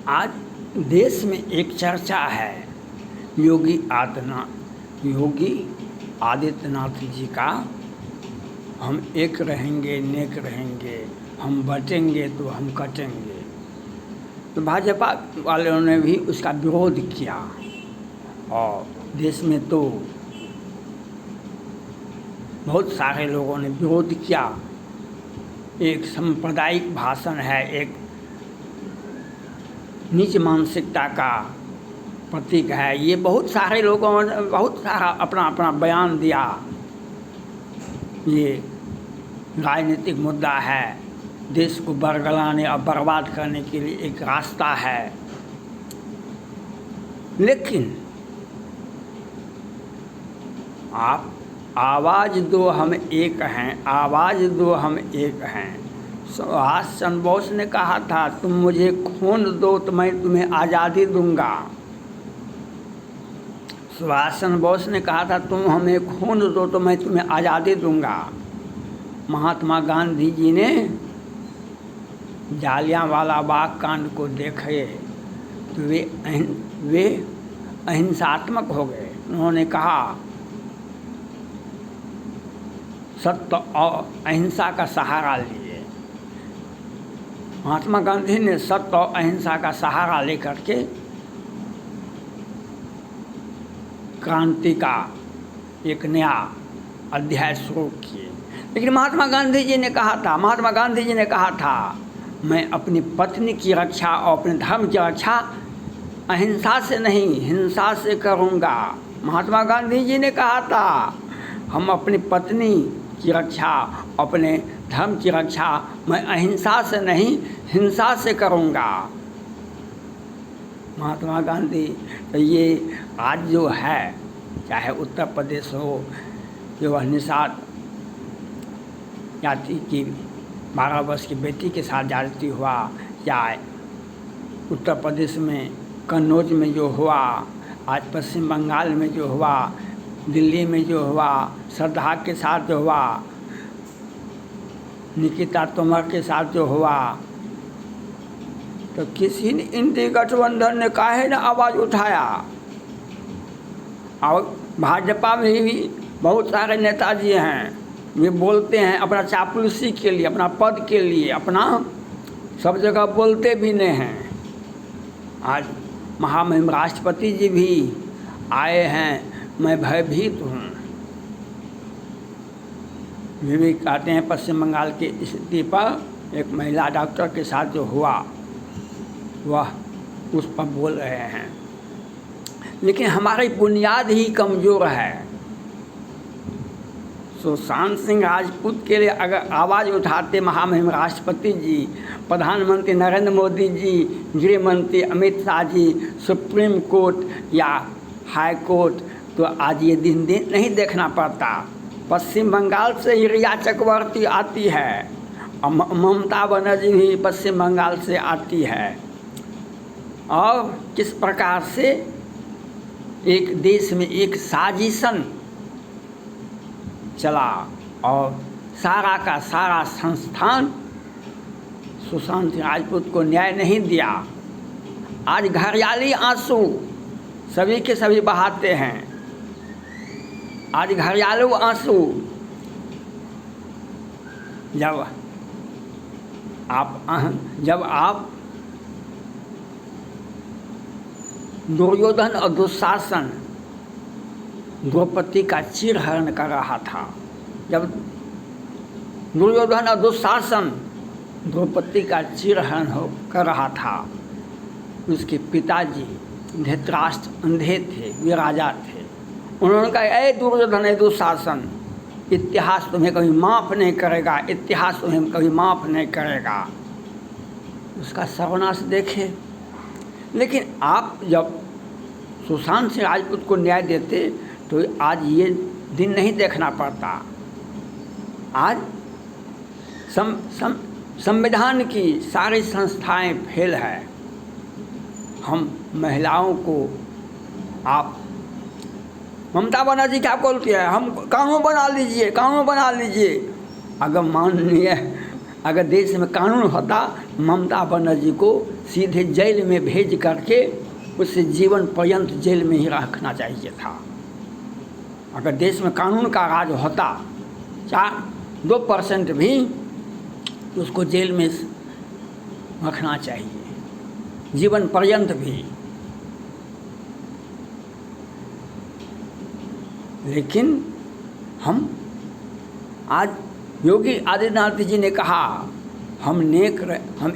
आज देश में एक चर्चा है योगी आदित्यनाथ जी का, हम एक रहेंगे नेक रहेंगे, हम बटेंगे तो हम कटेंगे। तो भाजपा वालों ने भी उसका विरोध किया और देश में तो बहुत सारे लोगों ने विरोध किया। एक सांप्रदायिक भाषण है, एक नीच मानसिकता का प्रतीक है। ये बहुत सारे लोगों ने बहुत सारा अपना अपना बयान दिया। ये राजनीतिक मुद्दा है, देश को बरगलाने और बर्बाद करने के लिए एक रास्ता है। लेकिन आप आवाज़ दो हम एक हैं, आवाज़ दो हम एक हैं। सुभाष चंद्र बोस ने कहा था, तुम मुझे खून दो तो मैं तुम्हें आज़ादी दूंगा। सुभाष चंद्र बोस ने कहा था, तुम हमें खून दो तो मैं तुम्हें आज़ादी दूंगा। महात्मा गांधी जी ने जालियांवाला बाग कांड को देखे तो वे अहिंसात्मक हो गए। उन्होंने कहा सत्य और अहिंसा का सहारा लिए। महात्मा गांधी ने सत्य और अहिंसा का सहारा लेकर के क्रांति का एक नया अध्याय शुरू किए। लेकिन महात्मा गांधी जी ने कहा था मैं अपनी पत्नी की रक्षा और अपने धर्म की रक्षा अहिंसा से नहीं हिंसा से करूँगा। महात्मा गांधी जी ने कहा था हम अपनी पत्नी की रक्षा, अपने धर्म की रक्षा मैं अहिंसा से नहीं हिंसा से करूँगा। महात्मा गांधी तो ये आज जो है, चाहे उत्तर प्रदेश हो, जो वह निषाद जाति की 12 वर्ष की बेटी के साथ ज्यादती हुआ, या उत्तर प्रदेश में कन्नौज में जो हुआ, आज पश्चिम बंगाल में जो हुआ, दिल्ली में जो हुआ, श्रद्धा के साथ जो हुआ, निकिता तोमर के साथ जो हुआ, तो किसी ने इंडी गठबंधन ने काहे न आवाज़ उठाया। और भाजपा में भी बहुत सारे नेताजी हैं, वे बोलते हैं अपना चापलूसी के लिए, अपना पद के लिए, अपना सब जगह बोलते भी नहीं हैं। आज महामहिम राष्ट्रपति जी भी आए हैं, मैं भयभीत हूँ। वे भी कहते हैं पश्चिम बंगाल की स्थिति पर एक महिला डॉक्टर के साथ जो हुआ वह उस पर बोल रहे हैं। लेकिन हमारी बुनियाद ही कमज़ोर है। सुशांत सिंह राजपूत के लिए अगर आवाज़ उठाते महामहिम राष्ट्रपति जी, प्रधानमंत्री नरेंद्र मोदी जी, गृह मंत्री अमित शाह जी, सुप्रीम कोर्ट या हाई कोर्ट, तो आज ये दिन नहीं देखना पड़ता। पश्चिम बंगाल से ही रिया चक्रवर्ती आती है और ममता बनर्जी भी पश्चिम बंगाल से आती है। और किस प्रकार से एक देश में एक साजिशन चला और सारा का सारा संस्थान सुशांत राजपूत को न्याय नहीं दिया। आज घरियाली आंसू सभी के सभी बहाते हैं। आज घरियालू आंसू जब आप दुर्योधन और दुशासन द्रौपदी का चीरहरण कर रहा था, जब दुर्योधन और दुशासन द्रौपदी का चीरहरण कर रहा था, उसके पिताजी धृतराष्ट्र अंधे थे, वे राजा थे। उन्होंने कहा ऐ दुर्योधन ऐ दुशासन, इतिहास तुम्हें कभी माफ़ नहीं करेगा, इतिहास तुम्हें कभी माफ़ नहीं करेगा। उसका सर्वनाश देखे। लेकिन आप जब सुशांत सिंह राजपूत को न्याय देते तो आज ये दिन नहीं देखना पड़ता। आज संविधान की सारी संस्थाएं फेल है। हम महिलाओं को आप ममता बनर्जी क्या बोलती है, हम कानून बना लीजिए। अगर माननीय अगर देश में कानून होता ममता बनर्जी को सीधे जेल में भेज करके उसे जीवन पर्यंत जेल में ही रखना चाहिए था। अगर देश में कानून का राज होता 2% भी, तो उसको जेल में रखना चाहिए जीवन पर्यंत भी। लेकिन हम आज योगी आदित्यनाथ जी ने कहा हम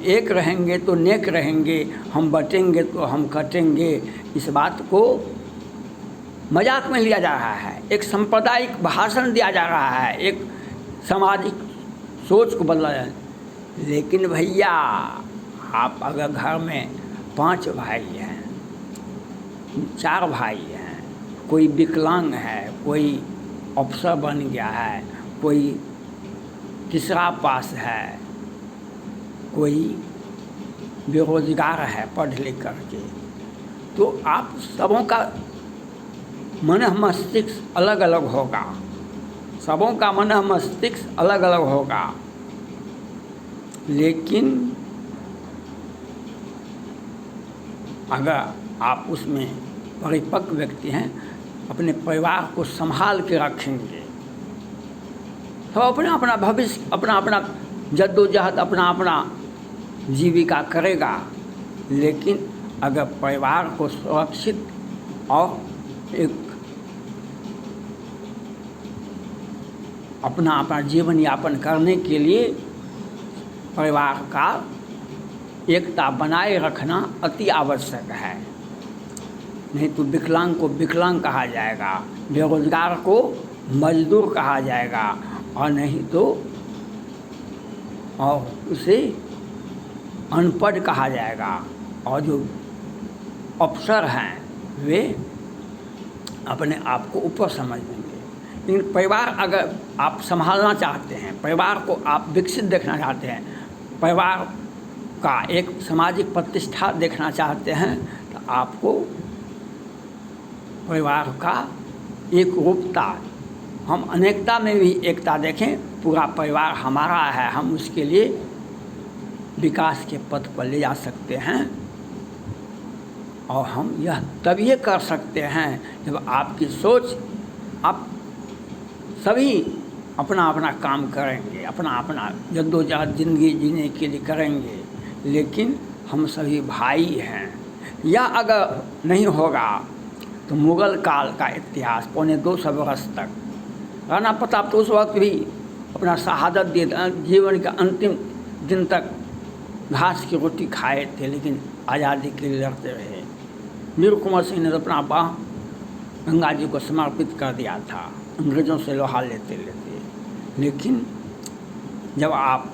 एक रहेंगे तो नेक रहेंगे, हम बटेंगे तो हम कटेंगे। इस बात को मजाक में लिया जा रहा है, एक सांप्रदायिक भाषण दिया जा रहा है, एक सामाजिक सोच को बदला जाए। लेकिन भैया आप अगर घर में 5 भाई हैं, 4 भाई हैं, कोई विकलांग है, कोई अफसर बन गया है, कोई तीसरा पास है, कोई बेरोजगार है पढ़ लिख करके, तो आप सबों का मन मस्तिष्क अलग अलग होगा, सबों का मन मस्तिष्क अलग अलग होगा। लेकिन अगर आप उसमें परिपक्व व्यक्ति हैं, अपने परिवार को संभाल के रखेंगे, तो अपना अपना भविष्य, अपना अपना जद्दोजहद, अपना अपना जीविका करेगा। लेकिन अगर परिवार को सुरक्षित और एक अपना अपना जीवन यापन करने के लिए परिवार का एकता बनाए रखना अति आवश्यक है। नहीं तो विकलांग को विकलांग कहा जाएगा, बेरोजगार को मजदूर कहा जाएगा, और नहीं तो और उसे अनपढ़ कहा जाएगा। और जो अफसर हैं वे अपने आप को ऊपर समझ लेंगे। लेकिन परिवार अगर आप संभालना चाहते हैं, परिवार को आप विकसित देखना चाहते हैं, परिवार का एक सामाजिक प्रतिष्ठा देखना चाहते हैं, तो आपको परिवार का एक रूपता, हम अनेकता में भी एकता देखें। पूरा परिवार हमारा है, हम उसके लिए विकास के पथ पर ले जा सकते हैं। और हम यह तभी कर सकते हैं जब आपकी सोच, आप सभी अपना अपना काम करेंगे, अपना अपना जद्दोजहद ज़िंदगी जीने के लिए करेंगे। लेकिन हम सभी भाई हैं। यह अगर नहीं होगा तो मुग़ल काल का इतिहास 250 वर्ष तक, राणा प्रताप तो उस वक्त भी अपना शहादत दिए, जीवन के अंतिम दिन तक घास की रोटी खाए थे, लेकिन आज़ादी के लिए लड़ते रहे। वीर कुंवर सिंह ने तो अपना बाह गंगा जी को समर्पित कर दिया था, अंग्रेज़ों से लोहा लेते लेते। लेकिन जब आप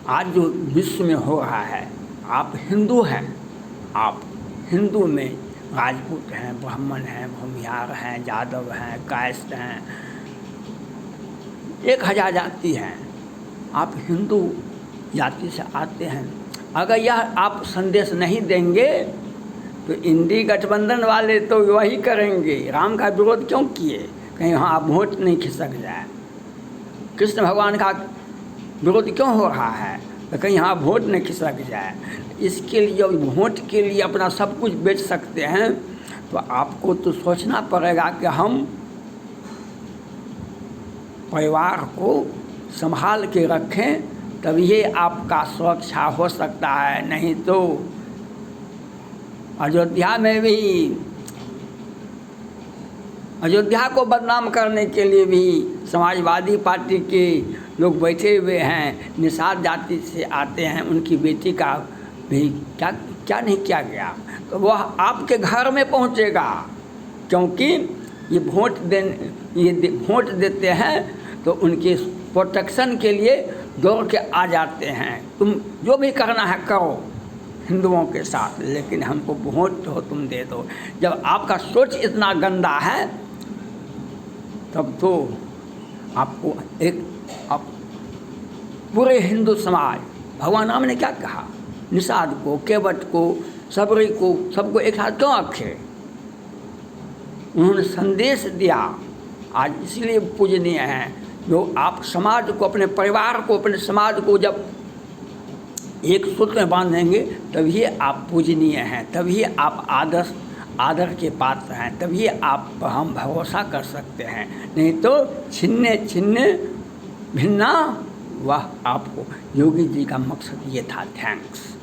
आज जो विश्व में हो रहा है, आप हिंदू हैं, आप हिंदू में राजपूत हैं, ब्राह्मण हैं, भूमिहार हैं, यादव हैं, कायस्थ हैं, 1000 जाति हैं, आप हिंदू जाति से आते हैं। अगर यह आप संदेश नहीं देंगे तो इंडी गठबंधन वाले तो वही करेंगे। राम का विरोध क्यों किए? कहीं वहाँ आप वोट नहीं खिसक जाए। कृष्ण भगवान का विरोध क्यों हो रहा है? तो कहीं यहाँ वोट नहीं खिसक जाए। इसके लिए जब वोट के लिए अपना सब कुछ बेच सकते हैं, तो आपको तो सोचना पड़ेगा कि हम परिवार को संभाल के रखें, तभी आपका सुरक्षा हो सकता है। नहीं तो अयोध्या में भी, अयोध्या को बदनाम करने के लिए भी समाजवादी पार्टी के लोग बैठे हुए हैं। निषाद जाति से आते हैं, उनकी बेटी का भी क्या नहीं किया गया, तो वह आपके घर में पहुंचेगा। क्योंकि ये वोट देते हैं तो उनके प्रोटेक्शन के लिए दौड़ के आ जाते हैं। तुम जो भी करना है करो हिंदुओं के साथ, लेकिन हमको वोट तो तुम दे दो। जब आपका सोच इतना गंदा है, तब तो आपको आप पूरे हिंदू समाज, भगवान राम ने क्या कहा, निषाद को, केवट को, सबरी को, सबको एक साथ क्यों रखे? उन्होंने संदेश दिया। आज इसलिए पूजनीय हैं जो आप समाज को, अपने परिवार को, अपने समाज को जब एक सूत्र में बांधेंगे तभी आप पूजनीय हैं, तभी आप आदर के पात्र हैं, तभी आप पर हम भरोसा कर सकते हैं। नहीं तो छिन्ने छिन्ने भिन्ना, वह आपको, योगी जी का मकसद ये था। थैंक्स।